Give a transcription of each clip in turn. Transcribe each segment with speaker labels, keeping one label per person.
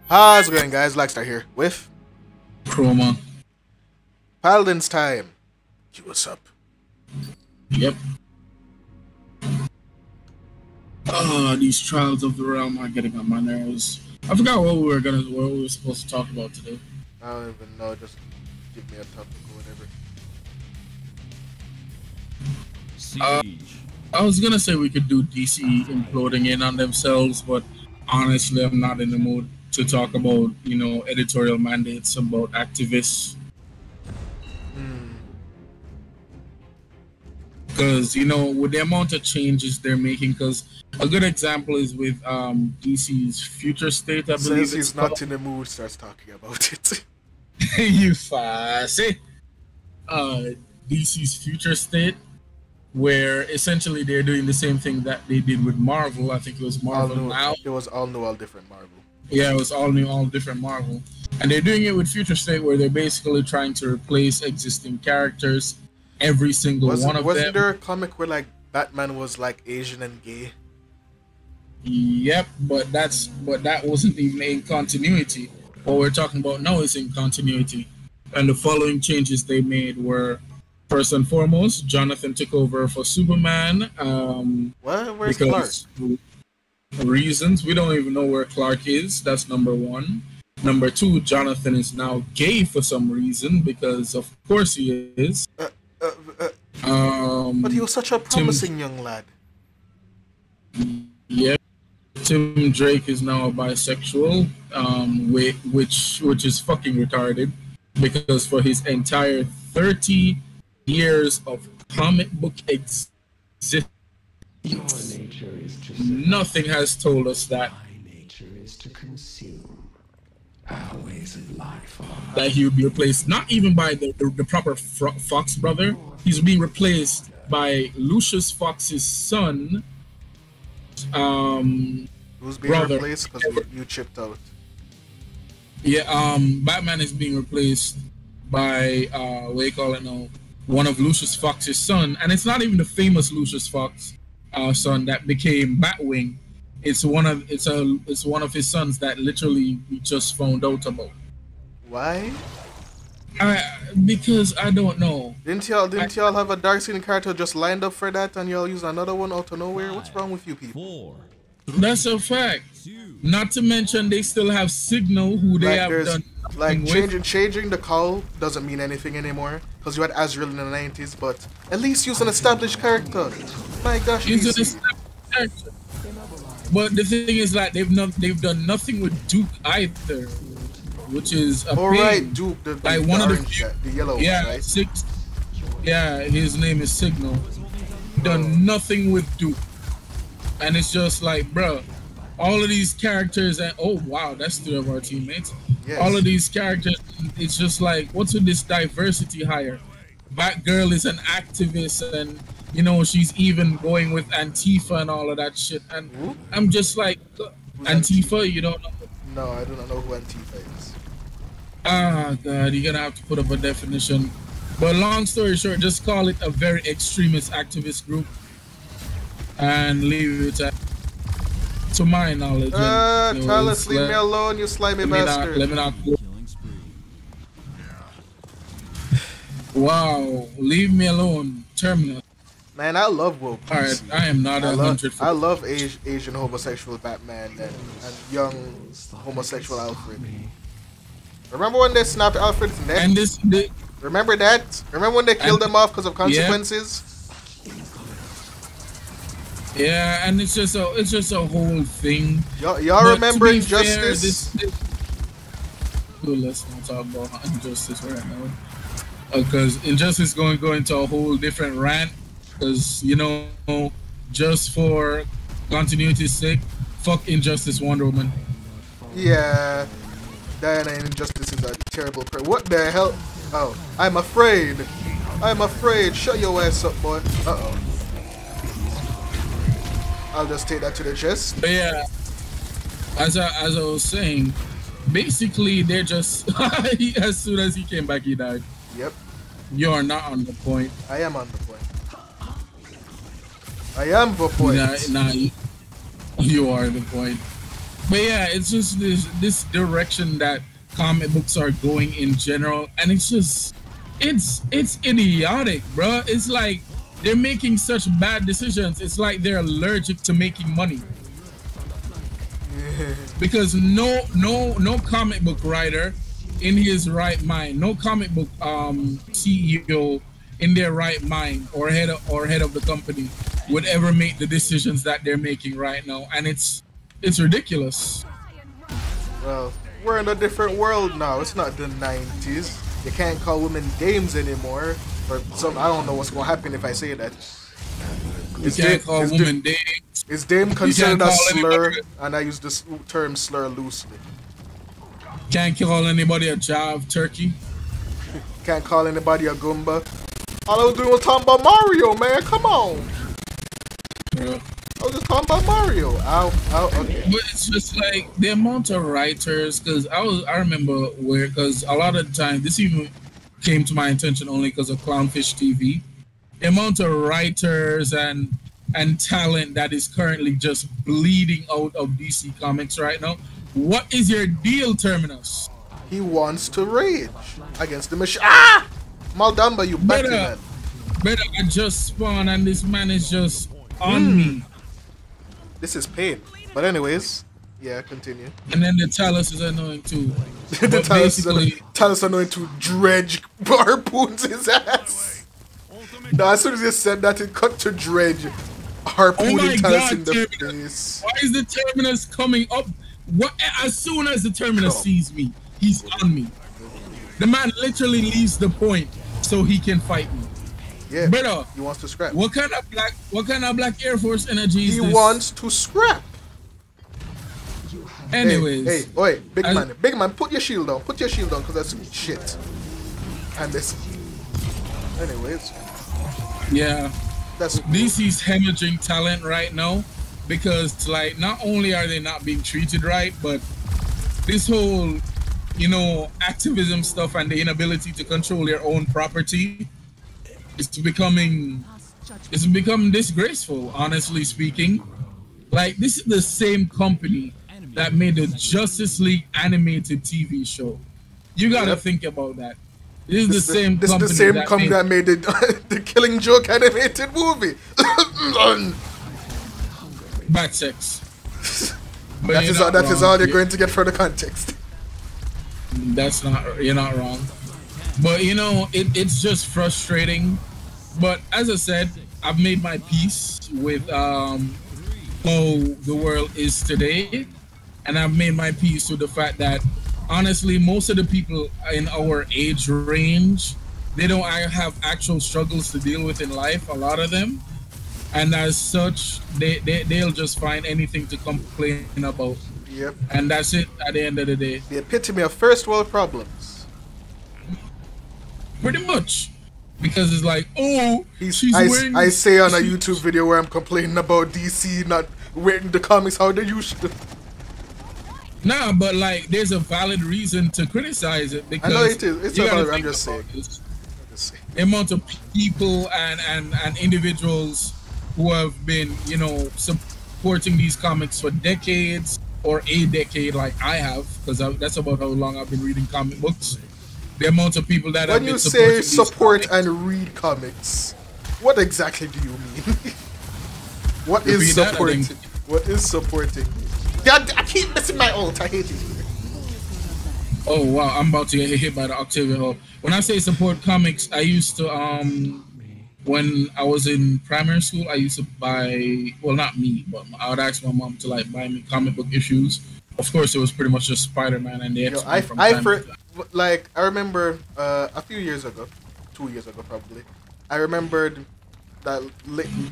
Speaker 1: How's it going, guys? Lackstar here with
Speaker 2: Chroma.
Speaker 1: Paladin's Time. What's up?
Speaker 2: Yep. These trials of the realm are getting on my nerves. I forgot what we were supposed to talk about today.
Speaker 1: I don't even know. Just give me a topic or whatever.
Speaker 2: I was gonna say we could do DC imploding in on themselves, but honestly, I'm not in the mood to talk about, editorial mandates about activists. Because, with the amount of changes they're making, because a good example is with DC's future state, I believe.
Speaker 1: Since he's not in the mood, starts talking about it.
Speaker 2: You fussy. DC's future state, where essentially they're doing the same thing that they did with Marvel. I think it was Marvel Now.
Speaker 1: It was all new, all different Marvel.
Speaker 2: Yeah, it was all new, all different Marvel. And they're doing it with Future State, where they're basically trying to replace existing characters, every single one of them.
Speaker 1: Wasn't there a comic where like Batman was like Asian and gay?
Speaker 2: Yep, but that wasn't even in continuity. What we're talking about now is in continuity. And the following changes they made were, first and foremost, Jonathan took over for Superman.
Speaker 1: Where's Clark?
Speaker 2: Reasons. We don't even know where Clark is. That's number one. Number two, Jonathan is now gay for some reason, because of course he is.
Speaker 1: But he was such a promising young lad.
Speaker 2: Yeah. Tim Drake is now a bisexual, which is fucking retarded, because for his entire 30 years of comic book existence, nothing has told us that.
Speaker 3: My nature is to consume. Our ways of life are
Speaker 2: that he would be replaced, not even by the proper Fox brother. He's being replaced by Lucius Fox's son.
Speaker 1: Who's being
Speaker 2: brother.
Speaker 1: replaced because you chipped out?
Speaker 2: Yeah, Batman is being replaced by what do you call it now? One of Lucius Fox's son, and it's not even the famous Lucius Fox son that became Batwing. It's one of his sons that literally we just found out about.
Speaker 1: Why?
Speaker 2: Because I don't know.
Speaker 1: Didn't y'all have a dark skin character just lined up for that, and y'all use another one out of nowhere? What's wrong with you people?
Speaker 2: That's a fact. Not to mention they still have Signal, who they have done.
Speaker 1: Like changing the cowl doesn't mean anything anymore, because you had Azrael in the 90s, but at least use an established character. My gosh,
Speaker 2: He's an established character. But the thing is that they've done nothing with Duke either, which is a
Speaker 1: pain. Duke,
Speaker 2: like one of
Speaker 1: the yellow one, right?
Speaker 2: Yeah, his name is Signal. Done nothing with Duke, and it's just like, bro, all of these characters, and oh wow, that's three of our teammates. Yes. All of these characters, it's just like, what's with this diversity hire? Batgirl is an activist, and she's even going with Antifa and all of that shit. And I'm just like, Antifa? You don't know?
Speaker 1: No, I do not know who Antifa is.
Speaker 2: Ah, God, you're gonna have to put up a definition. But long story short, just call it a very extremist activist group, and leave it at, to my knowledge.
Speaker 1: Talus, leave me alone, you slimy bastard.
Speaker 2: Let me not go. Wow, leave me alone, Terminus.
Speaker 1: Man, I love woke.
Speaker 2: Alright, I am not 100.
Speaker 1: I love Asian homosexual Batman and young homosexual Alfred. Remember when they snapped Alfred's neck?
Speaker 2: And
Speaker 1: remember that? Remember when they killed him off because of consequences?
Speaker 2: Yeah, and it's just a whole thing.
Speaker 1: Y'all remember Injustice?
Speaker 2: Let's not talk about Injustice right now, because Injustice going to go into a whole different rant. Because just for continuity's sake, fuck Injustice Wonder Woman. Yeah,
Speaker 1: Diana in Injustice is a terrible What the hell? Oh, I'm afraid. Shut your ass up, boy. Uh-oh. I'll just take that to the chest.
Speaker 2: But yeah, as I was saying, basically they're just as soon as he came back, he died.
Speaker 1: Yep.
Speaker 2: You are not on the point.
Speaker 1: I am on the point. I am the point.
Speaker 2: Nah, you are the point. But yeah, it's just this direction that comic books are going in general, and it's idiotic, bro. It's like they're making such bad decisions. It's like they're allergic to making money. Because no comic book writer in his right mind, no comic book CEO in their right mind or head of the company would ever make the decisions that they're making right now, and it's ridiculous.
Speaker 1: Well, we're in a different world now. It's not the 90s. You can't call women dames anymore. Or some, I don't know what's gonna happen if I say that.
Speaker 2: You can't call women dames.
Speaker 1: Is dame considered a slur? And I use this term slur loosely.
Speaker 2: Can't call anybody a jive turkey.
Speaker 1: Can't call anybody a Goomba. All I was doing was talking about Mario, man. Come on.
Speaker 2: Yeah.
Speaker 1: I was just talking about Mario. Okay.
Speaker 2: But it's just like the amount of writers, because I remember because a lot of the time this even came to my attention only because of Clownfish TV. The amount of writers and talent that is currently just bleeding out of DC Comics right now. What is your deal, Terminus?
Speaker 1: He wants to rage against the machine. Ah! Maldamba, you Batty man.
Speaker 2: Better, I just spawned and this man is just on me.
Speaker 1: This is pain. But anyways, yeah, continue.
Speaker 2: And then the Talus is annoying too.
Speaker 1: The Talus annoying to dredge harpoons his ass. No, as soon as you said that, it cut to dredge harpooning Talus in the face.
Speaker 2: Why is the Terminus coming up? What? As soon as the Terminus sees me, he's on me. The man literally leaves the point so he can fight me.
Speaker 1: Yeah,
Speaker 2: brother,
Speaker 1: he wants to scrap.
Speaker 2: What kind of black Air Force energy is this?
Speaker 1: He wants to scrap.
Speaker 2: Anyways.
Speaker 1: Hey, oi, big man, put your shield down. Put your shield down, because that's shit. And this. Anyways.
Speaker 2: Yeah.
Speaker 1: That's
Speaker 2: DC's hemorrhaging talent right now because, like, not only are they not being treated right, but this whole, activism stuff and the inability to control their own property is becoming disgraceful, honestly speaking. Like, this is the same company that made the Justice League animated TV show. You gotta think about that. This is the same company
Speaker 1: that made the Killing Joke animated movie.
Speaker 2: Bad sex.
Speaker 1: That is all you're going to get for the context.
Speaker 2: You're not wrong. But it's just frustrating. But as I said, I've made my peace with how the world is today. And I've made my peace with the fact that, honestly, most of the people in our age range, they don't have actual struggles to deal with in life, a lot of them. And as such, they'll just find anything to complain about.
Speaker 1: Yep.
Speaker 2: And that's it at the end of the day.
Speaker 1: The epitome of first world problems.
Speaker 2: Pretty much. Because it's like,
Speaker 1: I say on a YouTube video where I'm complaining about DC not wearing the comics how they used to.
Speaker 2: Nah, but like, there's a valid reason to criticize it because
Speaker 1: I know it is. It's a valid. I'm just saying.
Speaker 2: The amount of people and individuals who have been, supporting these comics for decades or a decade, like I have, because that's about how long I've been reading comic books. The amount of people that have been supporting
Speaker 1: When you say support and read comics, what exactly do you mean? What is supporting? What is supporting? I keep missing my ult. I hate it.
Speaker 2: Oh wow, I'm about to get hit by the Octavian. When I say support comics, I used to when I was in primary school, I used to buy, well, not me, but I would ask my mom to like buy me comic book issues. Of course, it was pretty much just Spider-Man and the X-Men.
Speaker 1: I remember a few years ago, 2 years ago probably, I remembered that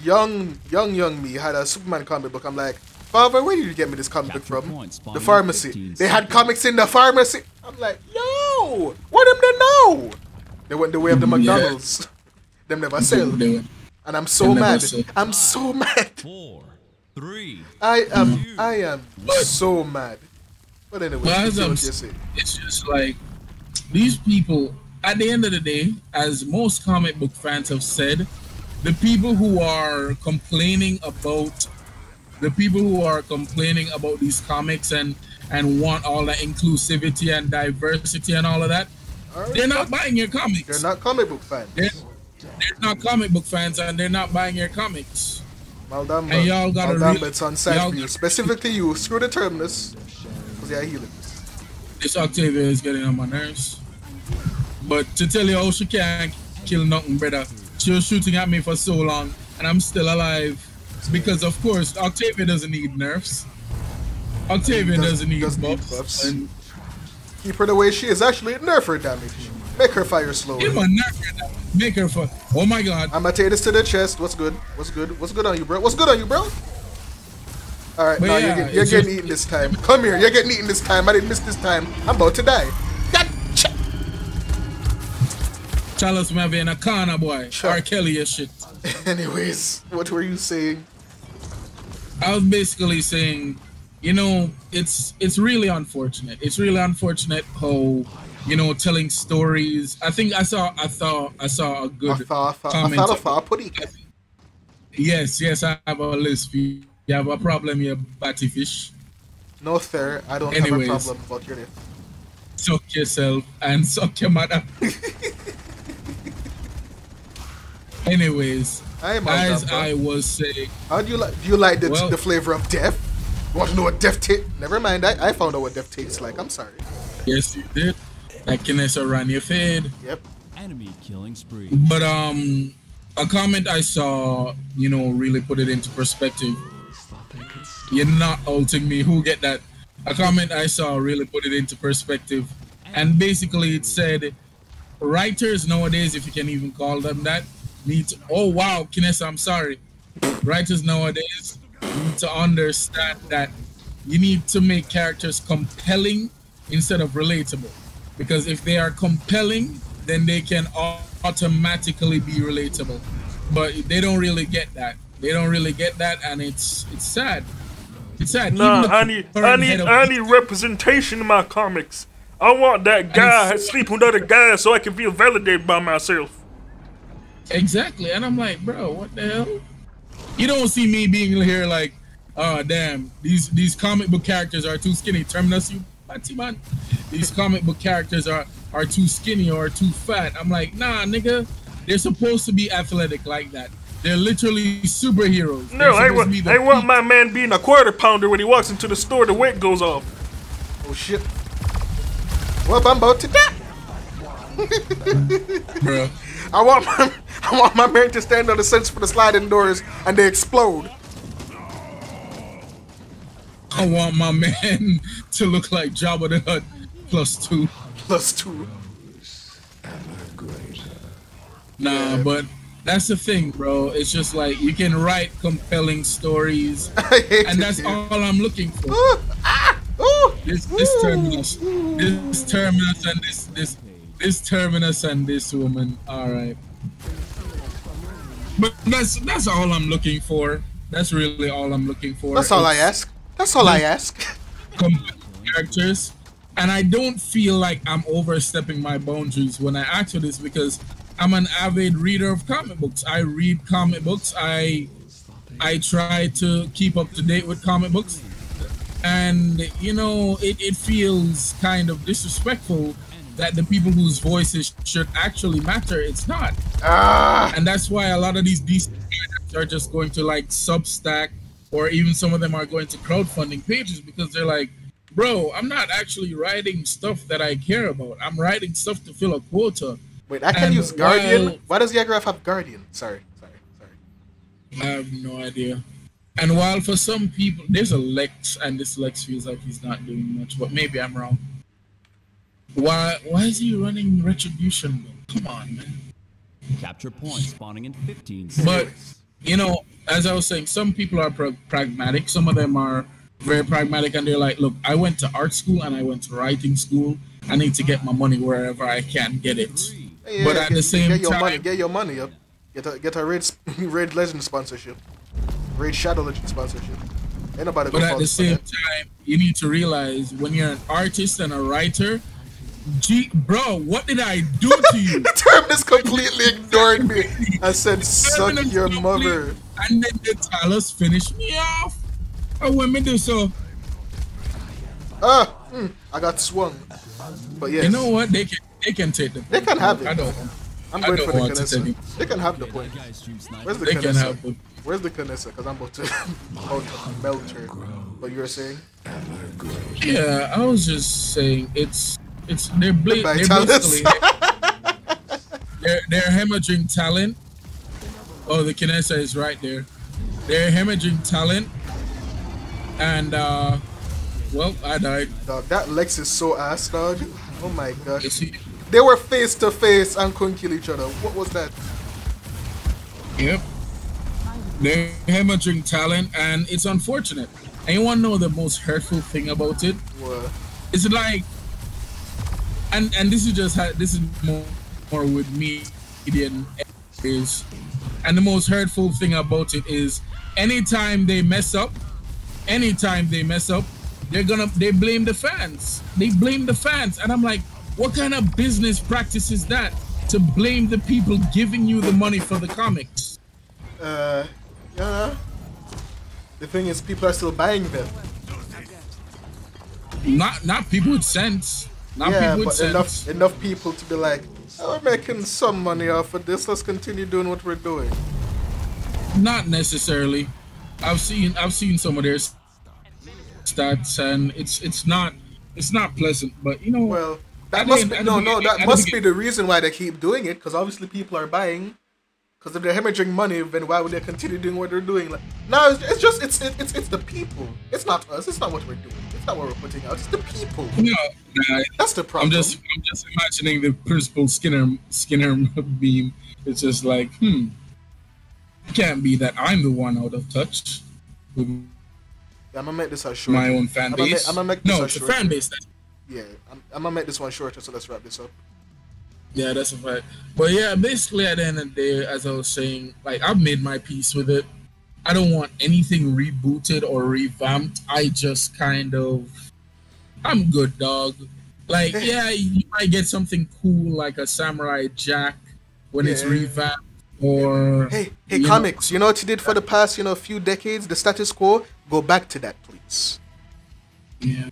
Speaker 1: young me had a Superman comic book. I'm like, Father, where did you get me this comic book from? The pharmacy. They had comics in the pharmacy. I'm like, yo, what them they know? They went the way of the McDonald's. Yeah. Them never sell. And I'm so mad. I'm so mad.
Speaker 3: 4, 3.
Speaker 1: I am so mad. But anyway,
Speaker 2: it's just like these people. At the end of the day, as most comic book fans have said, the people who are complaining about the people who are complaining about these comics and want all the inclusivity and diversity and all of that, they're not buying your comics.
Speaker 1: They're not comic book fans.
Speaker 2: They're not comic book fans, and they're not buying your comics.
Speaker 1: Maldamba.
Speaker 2: And y'all gotta
Speaker 1: Maldamba, it's on side for you. Specifically you. Screw the Terminus. Because you're healing.
Speaker 2: This Octavia is getting on my nerves. But to tell you how she can't kill nothing, brother. She was shooting at me for so long, and I'm still alive. Because, of course, Octavia doesn't need nerfs. Octavia doesn't need buffs. And
Speaker 1: keep her the way she is. Actually, nerf her damage. Make her fire slowly.
Speaker 2: Make her fire. Oh my god.
Speaker 1: I'm gonna take this to the chest. What's good? What's good? What's good on you, bro? What's good on you, bro? Alright, now yeah, you're getting eaten this time. Come here, you're getting eaten this time. I didn't miss this time. I'm about to die. Gotcha.
Speaker 2: Charles maybe in a corner, boy. R. Kelly and shit.
Speaker 1: Anyways, what were you saying?
Speaker 2: I was basically saying, you know, it's really unfortunate. It's really unfortunate how, you know, telling stories. I think I saw a good comment. Yes, I have a list for you. You have a problem here, Batty Fish?
Speaker 1: No, sir. I don't have a problem about your name.
Speaker 2: Suck yourself and suck your mother. Anyways, as I was saying,
Speaker 1: how do you like the flavor of death? You want to know what death tastes? Never mind. I found out what death tastes like. I'm sorry.
Speaker 2: Yes, you did. That Kinessa ran your fade.
Speaker 1: Yep.
Speaker 4: Enemy killing spree.
Speaker 2: But a comment I saw, you know, really put it into perspective. You're not ulting me. Who get that? A comment I saw really put it into perspective, and basically it said, writers nowadays, if you can even call them that, need to. Oh wow, Kinessa, I'm sorry. Writers nowadays need to understand that you need to make characters compelling instead of relatable, because if they are compelling, then they can automatically be relatable. But they don't really get that. They don't really get that, and it's sad. It's sad.
Speaker 5: Nah, I need representation in my comics. I want that guy sleep with other guys so I can feel validated by myself.
Speaker 2: Exactly, and I'm like, bro, what the hell? You don't see me being here like, oh damn, these comic book characters are too skinny. Terminus, you batty man. These comic book characters are too skinny or too fat. I'm like, nah, nigga, they're supposed to be athletic like that. They're literally superheroes.
Speaker 5: No, I want my man being a quarter pounder when he walks into the store. The weight goes off.
Speaker 1: Oh shit! Well, I'm about to die.
Speaker 2: Bro,
Speaker 1: I want my man to stand on the sense for the sliding doors and they explode.
Speaker 2: I want my man to look like Jabba the Hutt +2.
Speaker 1: +2.
Speaker 2: Nah, but that's the thing, bro. It's just like you can write compelling stories, and that's all I'm looking for. This Terminus, this Terminus and this woman. All right, but that's all I'm looking for. That's really all I'm looking for.
Speaker 1: That's all I ask. That's all I ask.
Speaker 2: Compelling characters, and I don't feel like I'm overstepping my boundaries when I ask for this, because I'm an avid reader of comic books. I read comic books. I try to keep up to date with comic books. And, you know, it feels kind of disrespectful that the people whose voices should actually matter, it's not. And that's why a lot of these DC are just going to like Substack, or even some of them are going to crowdfunding pages, because they're like, bro, I'm not actually writing stuff that I care about. I'm writing stuff to fill a quota.
Speaker 1: Wait, I can use Guardian? Why does Yagraf have Guardian? Sorry.
Speaker 2: I have no idea. And while for some people, there's a Lex, and this Lex feels like he's not doing much, but maybe I'm wrong. Why is he running Retribution, though? Come on, man.
Speaker 4: Capture point spawning in 15 seconds.
Speaker 2: But, you know, as I was saying, some people are pragmatic. Some of them are very pragmatic, and they're like, look, I went to art school and I went to writing school. I need to get my money wherever I can get it.
Speaker 1: Yeah,
Speaker 2: but at the same time,
Speaker 1: get your money up. Get a Raid Legend sponsorship, Raid Shadow Legend sponsorship. Ain't nobody.
Speaker 2: But at the same time, you need to realize when you're an artist and a writer, bro, what did I do to you?
Speaker 1: The Terminus completely ignored me. I said, "Suck your mother."
Speaker 2: And then the Talos finished me off. Oh, when me do so,
Speaker 1: I got swung. But yes.
Speaker 2: you know what? They can take the point.
Speaker 1: They can have it.
Speaker 2: I don't.
Speaker 1: I'm
Speaker 2: I
Speaker 1: going
Speaker 2: don't
Speaker 1: for the
Speaker 2: want to take
Speaker 1: Canessa.
Speaker 2: it.
Speaker 1: They can have the point. Where's the
Speaker 2: They can have
Speaker 1: Canessa?
Speaker 2: it.
Speaker 1: Where's the Canessa? Because I'm about to melt her. What you were saying?
Speaker 2: Yeah, I was just saying they're
Speaker 1: Goodbye,
Speaker 2: they're
Speaker 1: Talus.
Speaker 2: basically they're hemorrhaging talent. Oh, the Kinesa is right there. They're hemorrhaging talent, and well, I died.
Speaker 1: Dog, that Lex is so ass, dog. Oh my gosh.
Speaker 2: You see?
Speaker 1: They were face to face and couldn't kill each other. What was that?
Speaker 2: Yep. They're hemorrhaging talent, and it's unfortunate. And you want to know the most hurtful thing about it?
Speaker 1: What?
Speaker 2: It's like, and this is just this is more with me is, and the most hurtful thing about it is anytime they mess up, they blame the fans. They blame the fans, and I'm like, what kind of business practice is that? To blame the people giving you the money for the comics?
Speaker 1: Yeah. The thing is, people are still buying them.
Speaker 2: Not people with sense. Not
Speaker 1: Yeah,
Speaker 2: people with
Speaker 1: but
Speaker 2: sense.
Speaker 1: enough people to be like, oh, we're making some money off of this. Let's continue doing what we're doing.
Speaker 2: Not necessarily. I've seen some of their stats, and it's not pleasant. But you know,
Speaker 1: Well, that must be the reason why they keep doing it. Because obviously people are buying. Because if they're hemorrhaging money, then why would they continue doing what they're doing? Like, no, it's the people. It's not us. It's not what we're doing. It's not what we're putting out. It's the people.
Speaker 2: No,
Speaker 1: That's the problem.
Speaker 2: I'm just imagining the principal Skinner beam. It's just like, it can't be that I'm the one out of touch with
Speaker 1: I'm gonna make this a short.
Speaker 2: my own fan base.
Speaker 1: I'm gonna make this
Speaker 2: No, it's a fan base.
Speaker 1: Yeah, I'm gonna make this one shorter. So let's wrap this up.
Speaker 2: Yeah, that's a fact. But yeah, basically at the end of the day, as I was saying, like I've made my peace with it. I don't want anything rebooted or revamped. I just I'm good, dog. Like, yeah, you might get something cool like a Samurai Jack when it's revamped, or
Speaker 1: Hey, comics. You know what you did for the past, few decades? The status quo. Go back to that, please.
Speaker 2: Yeah.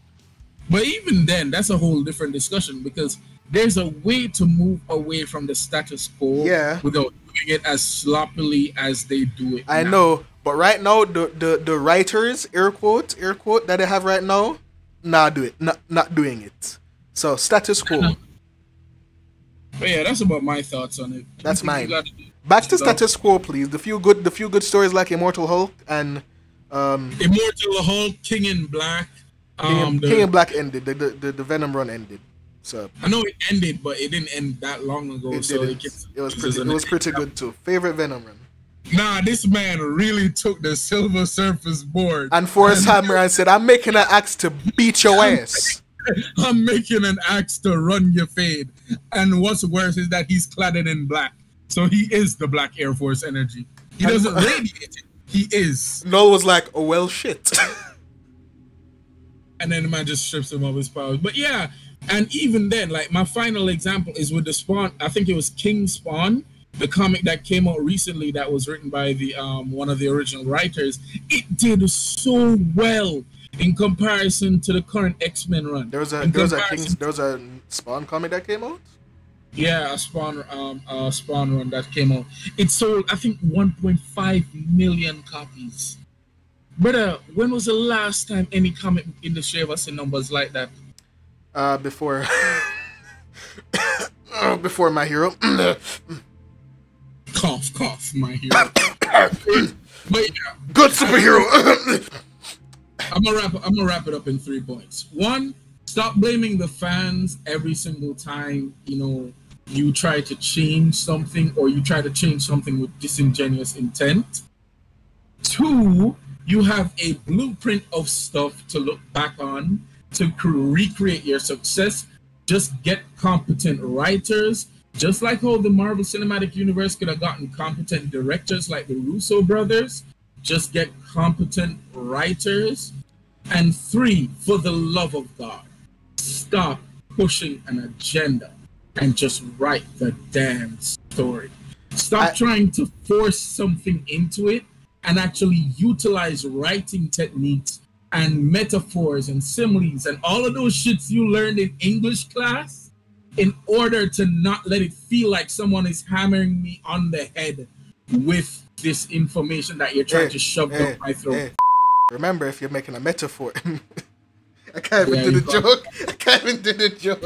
Speaker 2: But even then, that's a whole different discussion because there's a way to move away from the status quo without doing it as sloppily as they do it.
Speaker 1: I know, but right now the writers, air quote, that they have right now, not doing it. So status quo.
Speaker 2: But yeah, that's about my thoughts on it.
Speaker 1: That's mine. Back to status quo, please. The few good stories like Immortal Hulk and
Speaker 2: Immortal Hulk, King in Black.
Speaker 1: King in Black ended. The Venom run ended. So
Speaker 2: I know it ended, but it didn't end that long ago.
Speaker 1: It was pretty good too. Favorite Venom run.
Speaker 2: Nah, this man really took the Silver Surface board
Speaker 1: and Forrest Hammer and said, "I'm making an axe to beat your ass.
Speaker 2: I'm making an axe to run your fade." And what's worse is that he's cladded in black, so he is the Black Air Force energy. He doesn't radiate it. He is.
Speaker 1: Null was like, "Oh well, shit."
Speaker 2: And then the man just strips him of his powers. But yeah. And even then, like my final example is with the Spawn. I think it was King Spawn, the comic that came out recently that was written by the one of the original writers. It did so well in comparison to the current X-Men run.
Speaker 1: There was a Spawn comic that came out.
Speaker 2: Yeah, a Spawn run that came out. It sold, I think, 1.5 million copies. Brother, when was the last time any comic industry ever seen numbers like that?
Speaker 1: Before My Hero.
Speaker 2: cough, My Hero. But yeah,
Speaker 1: good superhero.
Speaker 2: I'm gonna wrap it up in 3 points. One, stop blaming the fans every single time you try to change something or you try to change something with disingenuous intent. Two, you have a blueprint of stuff to look back on to recreate your success. Just get competent writers, just like how the Marvel Cinematic Universe could have gotten competent directors like the Russo brothers. Just get competent writers. And three, for the love of God, stop pushing an agenda and just write the damn story. Stop trying to force something into it and actually utilize writing techniques and metaphors and similes and all of those shits you learned in English class in order to not let it feel like someone is hammering me on the head with this information that you're trying to shove down my throat.
Speaker 1: Remember, if you're making a metaphor, I can't even do the joke. I can't even do the joke.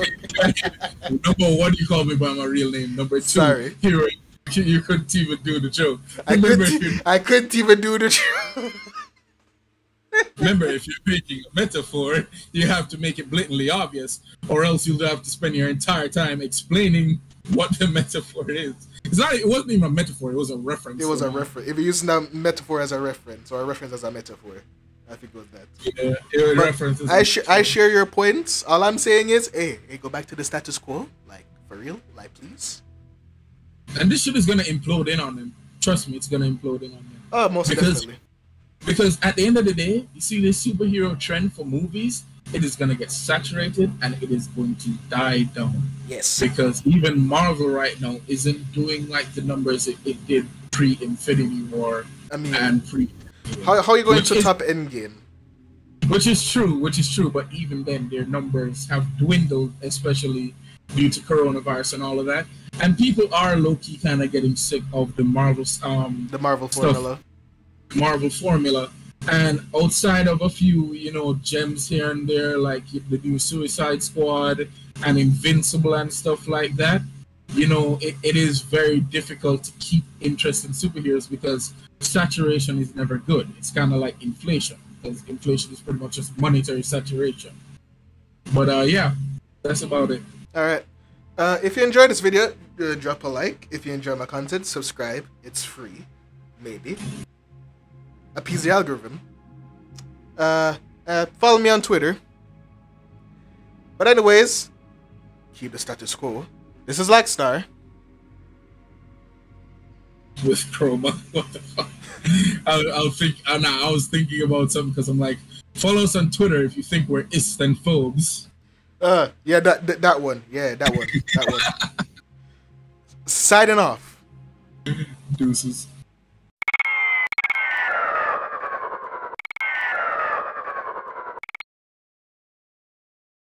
Speaker 2: Number one, you call me by my real name. Number two,
Speaker 1: sorry,
Speaker 2: you couldn't even do the joke.
Speaker 1: I couldn't even do the joke.
Speaker 2: Remember, if you're making a metaphor, you have to make it blatantly obvious, or else you'll have to spend your entire time explaining what the metaphor is. It wasn't even a metaphor, it was a reference.
Speaker 1: It was a reference. If you're using a metaphor as a reference, or a reference as a metaphor, I think it was that.
Speaker 2: Yeah, it was references.
Speaker 1: I share your points. All I'm saying is, hey, go back to the status quo. Like, for real? Like, please?
Speaker 2: And this shit is going to implode in on them. Trust me, it's going to implode in on them.
Speaker 1: Oh, most definitely.
Speaker 2: Because at the end of the day, you see this superhero trend for movies, it is going to get saturated and it is going to die down.
Speaker 1: Yes.
Speaker 2: Because even Marvel right now isn't doing like the numbers it did pre-Infinity War and pre...
Speaker 1: How are you going to top Endgame?
Speaker 2: Which is true, but even then their numbers have dwindled, especially due to coronavirus and all of that. And people are low-key kind of getting sick of the Marvel
Speaker 1: formula.
Speaker 2: Marvel formula, and outside of a few, gems here and there, like the new Suicide Squad and Invincible and stuff like that, it is very difficult to keep interest in superheroes because saturation is never good. It's kind of like inflation, because inflation is pretty much just monetary saturation. But yeah, that's about it.
Speaker 1: All right. If you enjoyed this video, drop a like. If you enjoy my content, subscribe. It's free. Maybe. Appease the algorithm. Follow me on Twitter. But anyways, keep the status quo. This is Lackstar.
Speaker 2: With Chroma. What the fuck? I was thinking about something because I'm like, follow us on Twitter if you think we're Eastern phobes.
Speaker 1: Yeah, that one. Yeah, that one. Signing off.
Speaker 2: Deuces.